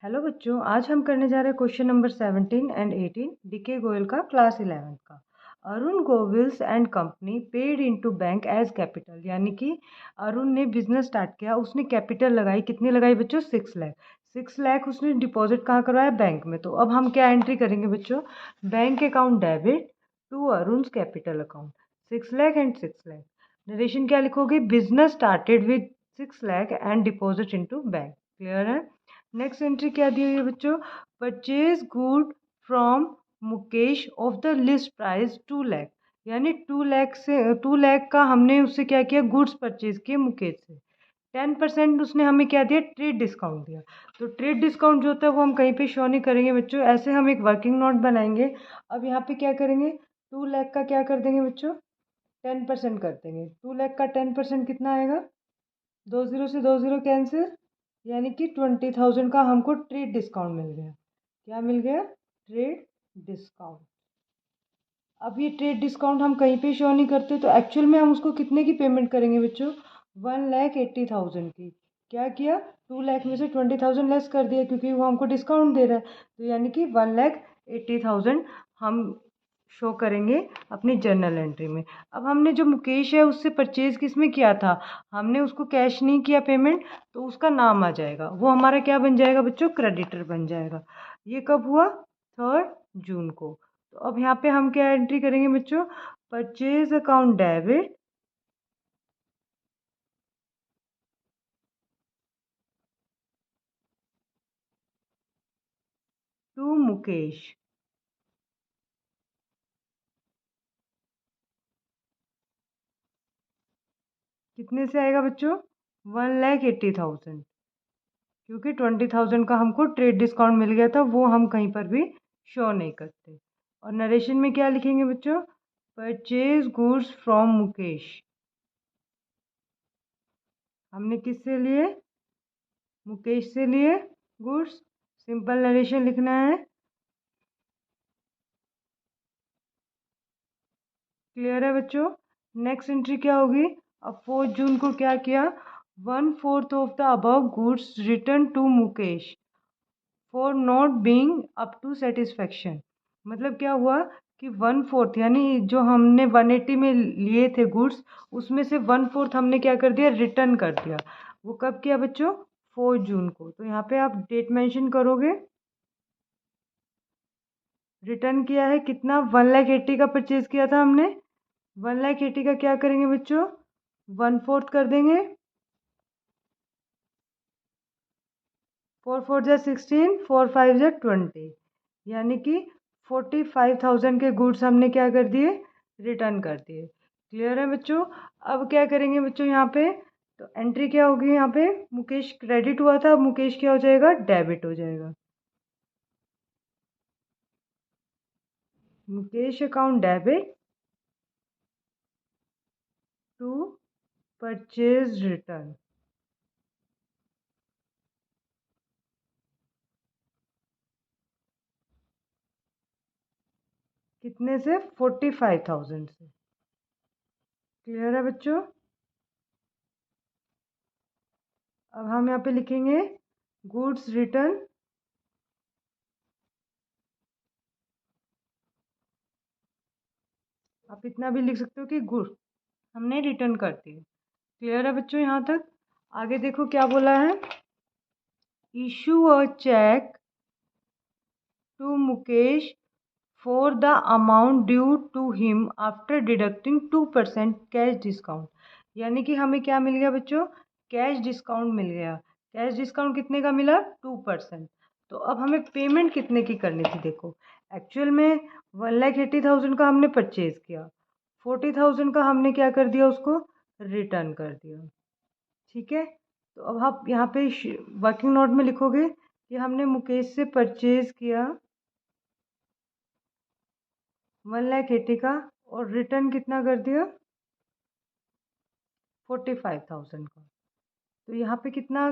Hello बच्चों, आज हम करने जा रहे हैं question number 17 and 18 D K Goyal class 11 का। Arun Govil's and company paid into bank as capital, यानी कि अरुण ने बिजनेस स्टार्ट किया, उसने कैपिटल लगाई। कितनी लगाई बच्चों? 6 लाख। 6 लाख उसने डिपॉजिट कहाँ करवाया? बैंक में। तो अब हम क्या एंट्री करेंगे बच्चों? Bank account debit to Arun capital account 6 lakh and 6 lakh. Narration क्या लिखोगे? Business started with 6 lakh and deposit into bank. Clear है? नेक्स्ट एंट्री क्या दी हुई है बच्चों? Purchase good from Mukesh of the list price 2 lakh, यानी 2 लाख का हमने उससे क्या किया? गुड्स परचेज किए मुकेश से। 10% उसने हमें क्या दिया? ट्रेड डिस्काउंट दिया। तो ट्रेड डिस्काउंट जो होता है वो हम कहीं पे शो नहीं करेंगे बच्चों, ऐसे हम एक वर्किंग नोट बनाएंगे। अब यहाँ पे क्या करेंगे? 2 लाख का क्या कर देंगे बच्चों? 10% कर देंगे। 2 लाख का 10% कितना आएगा? 20 से 20 कैंसिल, यानी कि 20,000 का हमको ट्रेड डिस्काउंट मिल गया। क्या मिल गया? Trade discount. अब ये ट्रेड डिस्काउंट हम कहीं पे शो नहीं करते, तो एक्चुअल में हम उसको कितने की पेमेंट करेंगे बच्चों? 1,80,000 की। क्या किया? 2 लाख में से 20,000 लेस कर दिया, क्योंकि वो हमको डिस्काउंट दे रहा है। तो यानी कि 1,80,000 हम शो करेंगे अपनी जर्नल एंट्री में। अब हमने जो मुकेश है उससे परचेज किस में किया था? हमने उसको कैश नहीं किया पेमेंट, तो उसका नाम आ जाएगा, वो हमारा क्या बन जाएगा बच्चों? क्रेडिटर बन जाएगा। ये कब हुआ? 3 जून को। तो अब यहाँ पे हम क्या एंट्री करेंगे बच्चों? Purchase account debit to Mukesh. कितने से आएगा बच्चों? 1,80,000, क्योंकि 20,000 का हमको ट्रेड डिस्काउंट मिल गया था, वो हम कहीं पर भी शो नहीं करते। और नरेशन में क्या लिखेंगे बच्चों? Purchase goods from Mukesh. हमने किससे लिए? मुकेश से लिए गुड्स। सिंपल नरेशन लिखना है। क्लियर है बच्चों? नेक्स्ट एंट्री क्या होगी? अब 4 जून को क्या किया? 1/4 of the above goods return to Mukesh for not being up to satisfaction. मतलब क्या हुआ कि 1/4, यानी जो हमने 180 में लिए थे गुड्स, उसमें से 1/4 हमने क्या कर दिया? रिटर्न कर दिया। वो कब किया बच्चों? 4 जून को। तो यहाँ पे आप डेट मेंशन करोगे। रिटर्न किया है कितना? 1,80,000 का परचेज किया था हमने। 1,80,000 का क्या करेंगे बच्चों? 1/4 कर देंगे। 4 4 जा 16, 4 5 जा 20, यानी कि 45,000 के गुड्स हमने क्या कर दिए? रिटर्न कर दिए। क्लियर है बच्चों? अब क्या करेंगे बच्चों यहाँ पे? तो एंट्री क्या होगी यहाँ पे? मुकेश क्रेडिट हुआ था, अब मुकेश क्या हो जाएगा? डेबिट हो जाएगा। Mukesh account debit to purchase return. कितने से? 45,000 से। क्लियर है बच्चों? अब हम यहाँ पे लिखेंगे गुड्स रिटर्न। आप इतना भी लिख सकते हो कि गुड हमने रिटर्न कर दिए। क्लियर है बच्चों यहाँ तक? आगे देखो क्या बोला है। Issue a cheque to Mukesh for the amount due to him after deducting 2% cash discount. यानी कि हमें क्या मिल गया बच्चों? कैश डिस्काउंट मिल गया। कैश डिस्काउंट कितने का मिला? 2%। तो अब हमें पेमेंट कितने की करनी थी? देखो, एक्चुअल में 1,80,000 का हमने परचेज किया, 40,000 का हमने क्या कर दिया? उसको रिटर्न कर दिया। ठीक है? तो अब आप यहाँ पे वर्किंग नोट में लिखोगे कि हमने मुकेश से परचेज किया 1,80,000 का, और रिटर्न कितना कर दिया? 45,000 का। तो यहाँ पे कितना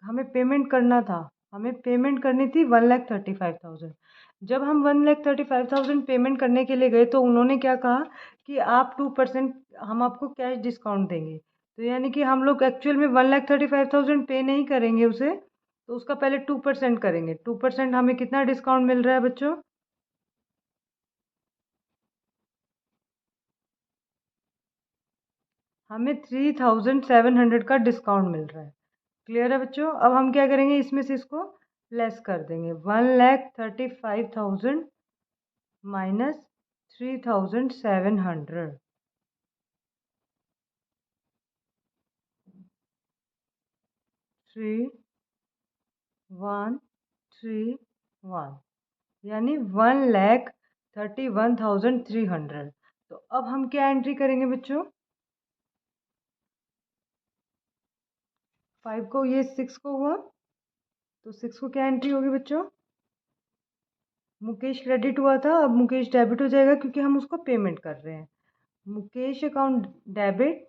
हमें पेमेंट करना था? हमें पेमेंट करनी थी 1,35,000। जब हम 1,35,000 पेमेंट करने के लिए गए, तो उन्होंने क्या कहा कि आप 2% हम आपको कैश डिस्काउंट देंगे। तो यानी कि हम लोग एक्चुअल में 1,35,000 पे नहीं करेंगे उसे, तो उसका पहले 2% करेंगे। 2% हमें कितना डिस्काउंट मिल रहा है बच्चों? हमें 3700 का डिस्काउंट मिल रहा है। क्लियर है बच्चों? अब हम क्या करेंगे, इसमें से इसको लेस कर देंगे। 1,35,000 माइनस 3,700, 3,1,3,1, यानी 1,31,300। तो अब हम क्या एंट्री करेंगे बच्चों? 5 को, ये 6 को हुआ, तो 6 को क्या एंट्री होगी बच्चों? मुकेश क्रेडिट हुआ था, अब मुकेश डेबिट हो जाएगा क्योंकि हम उसको पेमेंट कर रहे हैं। मुकेश अकाउंट डेबिट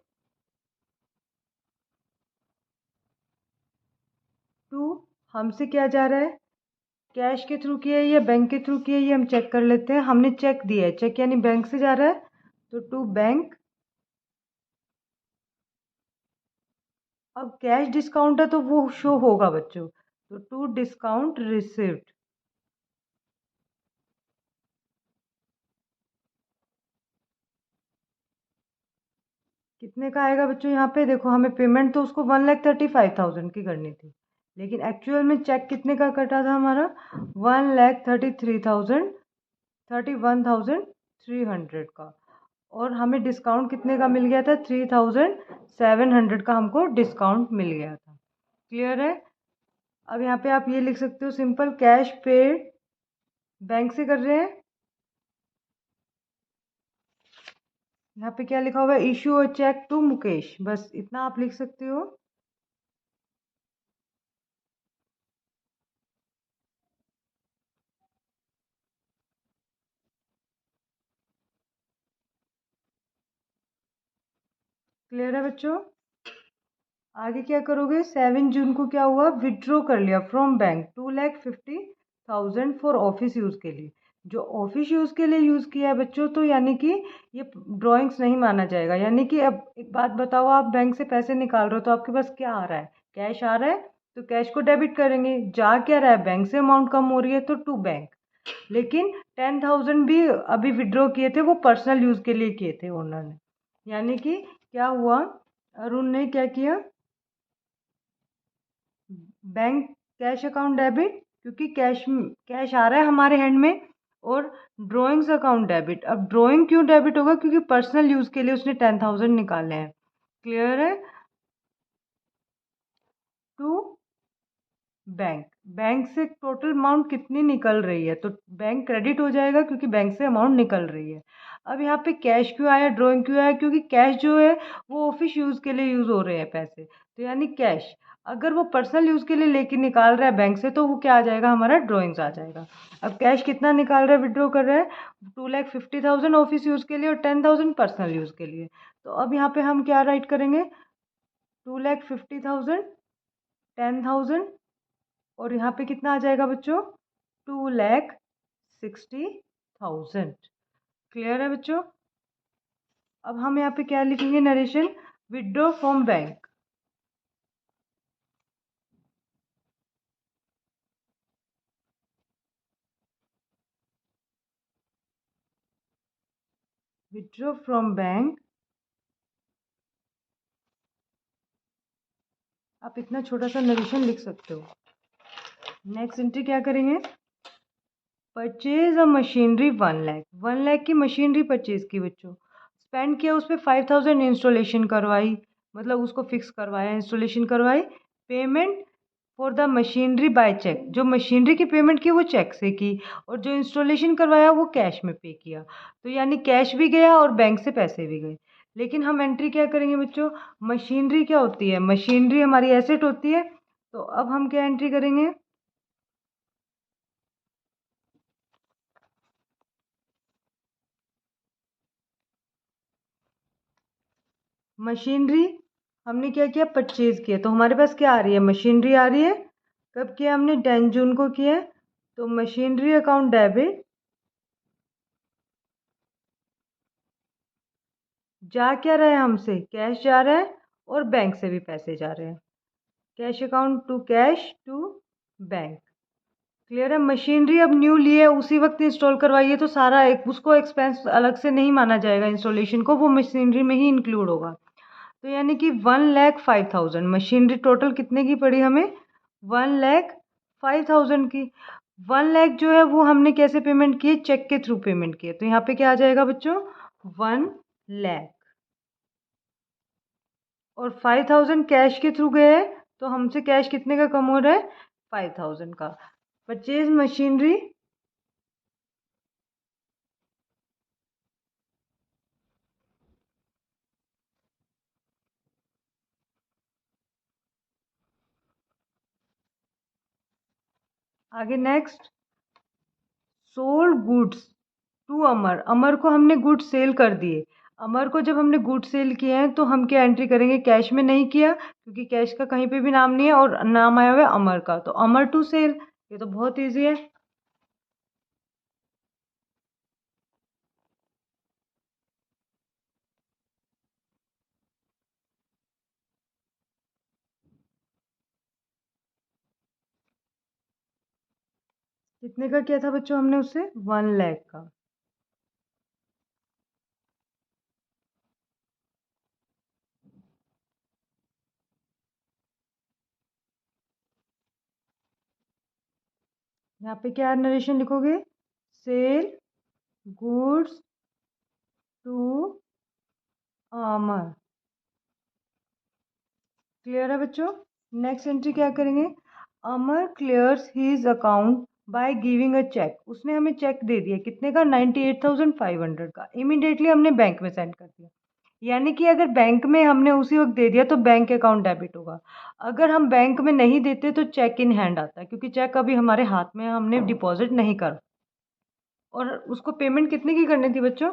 टू, हमसे क्या जा रहा है? कैश के थ्रू किया है या बैंक के थ्रू किया है, ये हम चेक कर लेते हैं। हमने चेक दिया है, चेक यानी बैंक से जा रहा है, तो टू बैंक। अब कैश डिस्काउंट है तो वो शो होगा बच्चों, तो टू डिस्काउंट रिसिव्ड। कितने का आएगा बच्चों? यहाँ पे देखो, हमें पेमेंट तो उसको 1,35,000 की करनी थी, लेकिन एक्चुअल में चेक कितने का कटा था हमारा? 1,33,000, 31,300 का। और हमें डिस्काउंट कितने का मिल गया था? 3,700 का हमको डिस्काउंट मिल गया था। क्लियर है? अब यहाँ पे आप ये लिख सकते हो, सिंपल कैश पेड बैंक से कर रहे हैं। यहाँ पे क्या लिखा हुआ है? Issue a cheque to Mukesh, बस इतना आप लिख सकते हो। क्लियर है बच्चों? आगे क्या करोगे? 7 जून को क्या हुआ? विड्रॉ कर लिया from bank 2,50,000 for office use के लिए। जो ऑफिस यूज़ के लिए यूज़ किया है बच्चों, तो यानी कि ये ड्राइंग्स नहीं माना जाएगा। यानी कि अब एक बात बताओ, आप बैंक से पैसे निकाल रहे हो तो आपके पास क्या आ रहा है? कैश आ रहा है, तो कैश को डेबिट करेंगे। जा क्या रहा है? बैंक से अमाउंट कम हो रही है, तो टू बैंक। लेकिन 10,000 भी अभी विड्रॉ किए थे, वो पर्सनल यूज़ के लिए किए थे ओनर ने। यानी कि क्या हुआ? अरुण ने क्या किया? बैंक कैश अकाउंट डेबिट, क्योंकि कैश कैश आ रहा है हमारे हैंड में। और ड्राइंग्स अकाउंट डेबिट, अब ड्राइंग क्यों डेबिट होगा? क्योंकि पर्सनल यूज़ के लिए उसने 10,000 निकाले हैं। क्लियर है? टू बैंक, बैंक से टोटल अमाउंट कितनी निकल रही है, तो बैंक क्रेडिट हो जाएगा क्योंकि बैंक से अमाउंट निकल रही है। अब यहाँ पे कैश क्यों आया, ड्राइंग क्यों आया? क्योंकि कैश जो है वो ऑफिस यूज़ के लिए यूज़ हो रहे हैं पैसे, तो यानी कैश। अगर वो पर्सनल यूज़ के लिए लेके निकाल रहा है बैंक से, तो वो क्या आ जाएगा? हमारा ड्राइंग्स आ जाएगा। अब कैश कितना निकाल रहा है, विड्रॉ कर रहा है? 2,50,000 ऑफिस यूज़ के लिए और 10,000 पर्सनल यूज़ के लिए। तो अब यहाँ पे हम क्या राइट करेंगे? 2,50,000, 10,000, और यहाँ पे कितना आ जाएगा बच्चों? 2,60,000। क्लियर है बच्चों? अब हम यहाँ पे क्या लिखेंगे? Narration, withdraw from bank. Withdraw from bank, आप इतना छोटा सा नरेशन लिख सकते हो। नेक्स्ट एंट्री क्या करेंगे? परचेज अ मशीनरी 1,00,000, 1,00,000 की मशीनरी परचेज की बच्चों। स्पेंड किया उस पर 5,000, इंस्टॉलेशन करवाई, मतलब उसको फिक्स करवाया, इंस्टॉलेशन करवाई। Payment for the machinery by cheque, जो मशीनरी की पेमेंट की वो चेक से की, और जो इंस्टॉलेशन करवाया वो कैश में पे किया। तो यानी कैश भी गया और बैंक से पैसे भी गए। लेकिन हम एंट्री क्या करेंगे बच्चों? मशीनरी क्या होती है? मशीनरी हमारी एसेट होती है। तो अब हम क्या एंट्री करेंगे? मशीनरी हमने क्या किया? परचेज किया, तो हमारे पास क्या आ रही है? मशीनरी आ रही है। कब किया हमने? 10 जून को किया है। तो मशीनरी अकाउंट डेबिट, जा क्या रहा है हमसे? कैश जा रहा है, और बैंक से भी पैसे जा रहे हैं। Cash account to cash to bank. Clear है। मशीनरी अब न्यू ली है, उसी वक्त इंस्टॉल करवाइए तो सारा एक उसको एक्सपेंस अलग से नहीं माना जाएगा इंस्टॉलेशन को, वो मशीनरी में ही इंक्लूड होगा। तो यानी कि 1,05,000 मशीनरी टोटल कितने की पड़ी हमें? 1,05,000 की। 1,00,000 जो है वो हमने कैसे पेमेंट किए? चेक के थ्रू पेमेंट किए। तो यहाँ पे क्या आ जाएगा बच्चों? 1,00,000। और 5,000 कैश के थ्रू गए हैं, तो हमसे कैश कितने का कम हो रहा है? 5,000 का। परचेज मशीनरी, आगे नेक्स्ट, सोल्ड गुड्स टू अमर। अमर को हमने गुड्स सेल कर दिए। अमर को जब हमने गुड्स सेल किए हैं तो हम क्या एंट्री करेंगे? कैश में नहीं किया, क्योंकि कैश का कहीं पे भी नाम नहीं है और नाम आया हुआ है अमर का, तो अमर टू सेल। ये तो बहुत ईजी है। कितने का किया था बच्चों हमने उससे? 1,00,000 का। यहाँ पे क्या नरेशन लिखोगे? Sell goods to Amar. Clear है बच्चों? नेक्स्ट एंट्री क्या करेंगे? Amar clears his account by giving a cheque. उसने हमें चेक दे दिया कितने का? 98,500 का। इमीडिएटली हमने बैंक में सेंड कर दिया। यानी कि अगर बैंक में हमने उसी वक्त दे दिया तो बैंक अकाउंट डेबिट होगा। अगर हम बैंक में नहीं देते तो चेक इन हैंड आता है, क्योंकि चेक अभी हमारे हाथ में है, हमने डिपॉजिट नहीं कर। और उसको पेमेंट कितने की करनी थी बच्चों?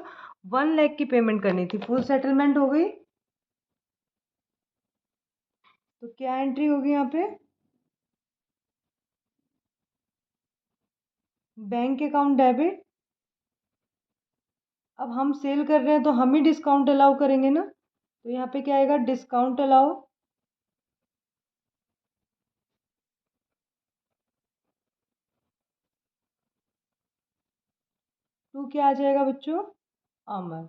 1,00,000 की पेमेंट करनी थी। फुल सेटलमेंट हो गई। तो क्या एंट्री होगी यहाँ पे? Bank account debit. अब हम सेल कर रहे हैं तो हम ही डिस्काउंट अलाउ करेंगे ना, तो यहाँ पे क्या आएगा? डिस्काउंट अलाउ टू क्या आ जाएगा बच्चों? अमर।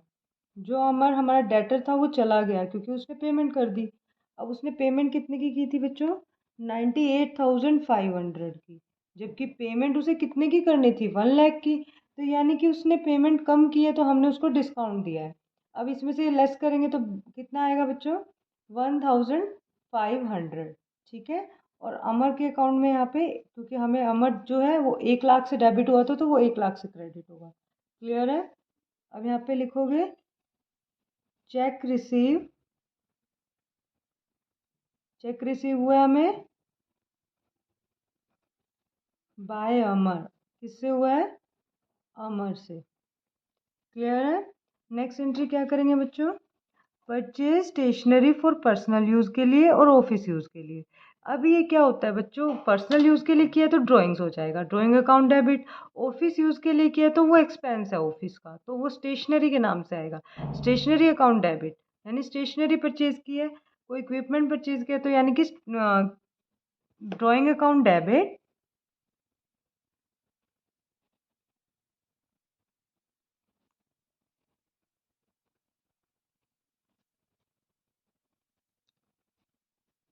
जो अमर हमारा डेटर था वो चला गया क्योंकि उसने पेमेंट कर दी। अब उसने पेमेंट कितने की थी बच्चों? 98,500 की। जबकि पेमेंट उसे कितने की करनी थी? 1,00,000 की। तो यानी कि उसने पेमेंट कम की है तो हमने उसको डिस्काउंट दिया है। अब इसमें से लेस करेंगे तो कितना आएगा बच्चों? 1,500। ठीक है। और अमर के अकाउंट में यहाँ पे, क्योंकि हमें अमर जो है वो 1,00,000 से डेबिट हुआ था तो वो 1,00,000 से क्रेडिट होगा। क्लियर है? अब यहाँ पे लिखोगे चेक रिसीव। चेक रिसीव हुआ हमें बाय अमर। किससे हुआ है? अमर से। क्लियर है? नेक्स्ट एंट्री क्या करेंगे बच्चों? Purchase stationery for personal use के लिए और ऑफिस यूज़ के लिए। अब ये क्या होता है बच्चों? पर्सनल यूज़ के लिए किया तो ड्राइंग्स हो जाएगा, drawing account debit. Office use के लिए किया तो वो एक्सपेंस है ऑफिस का, तो वो स्टेशनरी के नाम से आएगा, स्टेशनरी अकाउंट डेबिट। यानी स्टेशनरी परचेज की है, कोई इक्विपमेंट परचेज किया तो यानी कि ड्राइंग अकाउंट डेबिट।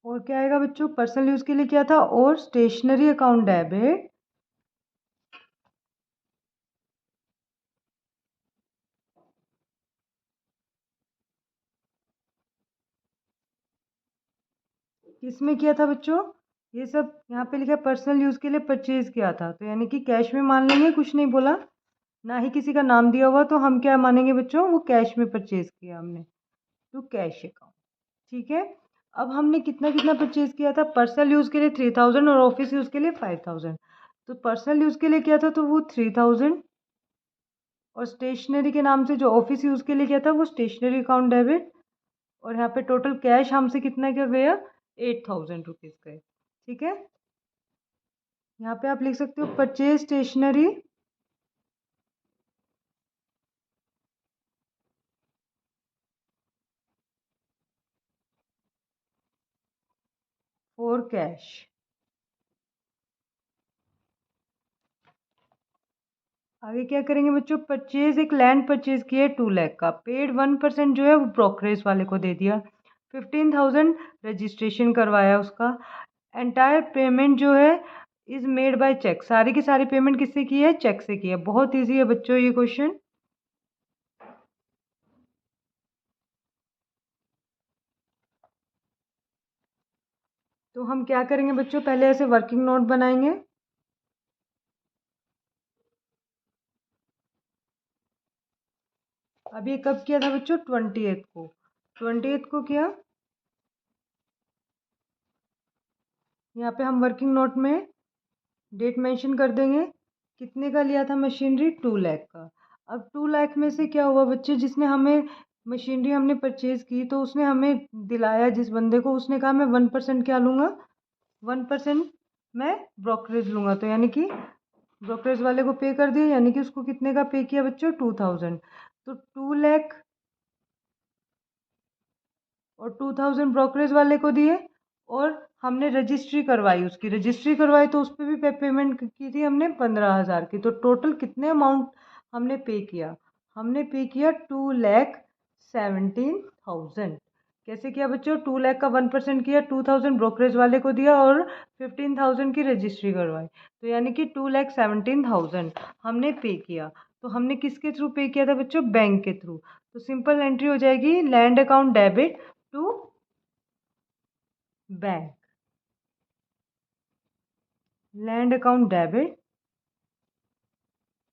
और क्या आएगा बच्चों? पर्सनल यूज़ के लिए किया था और स्टेशनरी अकाउंट डेबिट किस में किया था बच्चों? ये सब यहाँ पे लिखा है पर्सनल यूज़ के लिए परचेज किया था, तो यानी कि कैश में मान लेंगे, कुछ नहीं बोला, ना ही किसी का नाम दिया हुआ, तो हम क्या मानेंगे बच्चों? वो कैश में परचेज किया हमने, तो कैश अकाउंट। ठीक है। अब हमने कितना कितना परचेज किया था? पर्सनल यूज़ के लिए 3,000 और ऑफिस यूज़ के लिए 5,000। तो पर्सनल यूज़ के लिए किया था तो वो 3,000, और स्टेशनरी के नाम से जो ऑफिस यूज़ के लिए किया था वो स्टेशनरी अकाउंट डेबिट। और यहाँ पे टोटल कैश हमसे कितना क्या गया? 8,000 रुपीज़ गए। ठीक है। यहाँ पे आप लिख सकते हो परचेज स्टेशनरी फॉर कैश। आगे क्या करेंगे बच्चों, परचेज एक लैंड परचेज किया है 2 लाख का, पेड 1% जो है वो ब्रोकरेज वाले को दे दिया, 15,000 रजिस्ट्रेशन करवाया उसका। एंटायर पेमेंट जो है इज मेड बाय चेक, सारी की सारी पेमेंट किससे की है, चेक से की है। बहुत ईजी है बच्चों ये क्वेश्चन। तो हम क्या करेंगे बच्चों, पहले ऐसे वर्किंग नोट बनाएंगे। अभी कब किया था बच्चों, 28 को, 28 को किया। यहाँ पे हम वर्किंग नोट में डेट मेंशन कर देंगे। कितने का लिया था मशीनरी, 2 लाख का। अब 2 लाख में से क्या हुआ बच्चे, जिसने हमें मशीनरी हमने परचेज की तो उसने हमें दिलाया, जिस बंदे को, उसने कहा मैं 1% क्या लूँगा, 1% मैं ब्रोकरेज लूँगा। तो यानी कि ब्रोकरेज वाले को पे कर दिया, यानी कि उसको कितने का पे किया बच्चों, 2,000। तो 2 लाख और 2,000 ब्रोकरेज वाले को दिए, और हमने रजिस्ट्री करवाई, उसकी रजिस्ट्री करवाई तो उस पर भी पेमेंट की थी हमने 15,000 की। तो टोटल कितने अमाउंट हमने पे किया, हमने पे किया 2,17,000। कैसे किया बच्चों, 2 लाख का 1% किया, 2,000 ब्रोकरेज वाले को दिया और 15,000 की रजिस्ट्री करवाई, तो यानी कि 2,17,000 हमने पे किया। तो हमने किसके थ्रू पे किया था बच्चों, बैंक के थ्रू। तो सिंपल एंट्री हो जाएगी, land account debit to bank, land account debit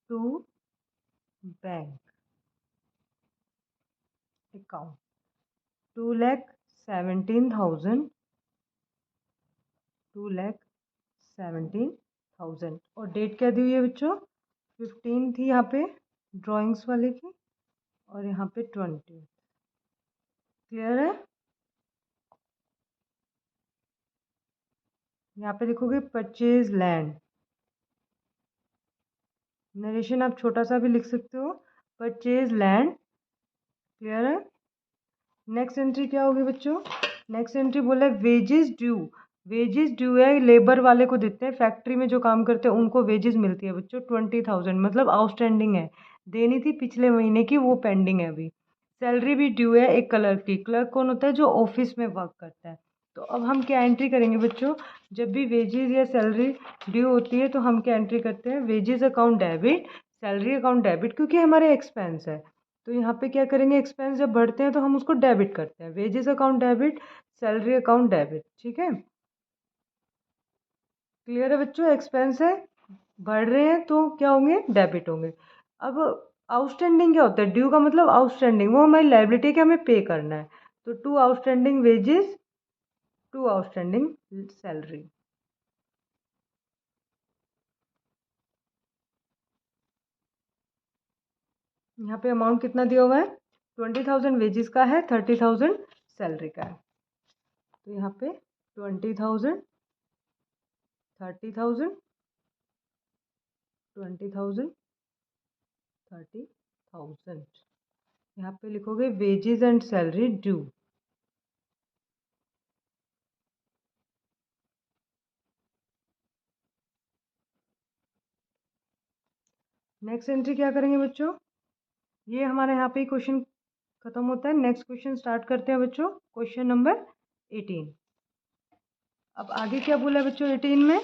to bank account, 2,17,000, 2,17,000। और डेट क्या दी हुई है बच्चों, 15 थी यहाँ पे ड्राइंग्स वाले की, और यहाँ पे 20। क्लियर है। यहाँ पे देखोगे परचेज लैंड, नरेशन आप छोटा सा भी लिख सकते हो, परचेज लैंड। क्लियर है। नेक्स्ट एंट्री क्या होगी बच्चों, नेक्स्ट एंट्री बोला है वेजेस ड्यू। वेजेस ड्यू है, लेबर वाले को देते हैं, फैक्ट्री में जो काम करते हैं उनको वेजेस मिलती है बच्चों 20,000, मतलब आउटस्टैंडिंग है, देनी थी पिछले महीने की, वो पेंडिंग है अभी। सैलरी भी ड्यू है एक क्लर्क की, क्लर्क कौन होता है, जो ऑफिस में वर्क करता है। तो अब हम क्या एंट्री करेंगे बच्चों, जब भी वेजेस या सैलरी ड्यू होती है तो हम क्या एंट्री करते हैं, wages account debit, salary account debit, क्योंकि हमारे एक्सपेंस है। तो यहाँ पे क्या करेंगे, एक्सपेंस जब बढ़ते हैं तो हम उसको डेबिट करते हैं, wages account debit, salary account debit. ठीक है, क्लियर है बच्चों। एक्सपेंस है, बढ़ रहे हैं तो क्या होंगे, डेबिट होंगे। अब आउटस्टैंडिंग क्या होता है, ड्यू का मतलब आउटस्टैंडिंग, वो हमारी लाइबिलिटी कि हमें पे करना है। तो to outstanding wages, to outstanding salary. यहाँ पे अमाउंट कितना दिया हुआ है, 20,000 वेजेस का है, 30,000 सैलरी का है। तो यहाँ पे 20,000, 30,000, 20,000, 30,000। यहाँ पे लिखोगे wages and salary due. Next entry क्या करेंगे बच्चों, ये हमारे यहाँ पे क्वेश्चन खत्म होता है। नेक्स्ट क्वेश्चन स्टार्ट करते हैं बच्चों, क्वेश्चन नंबर 18। अब आगे क्या बोला है बच्चों 18 में,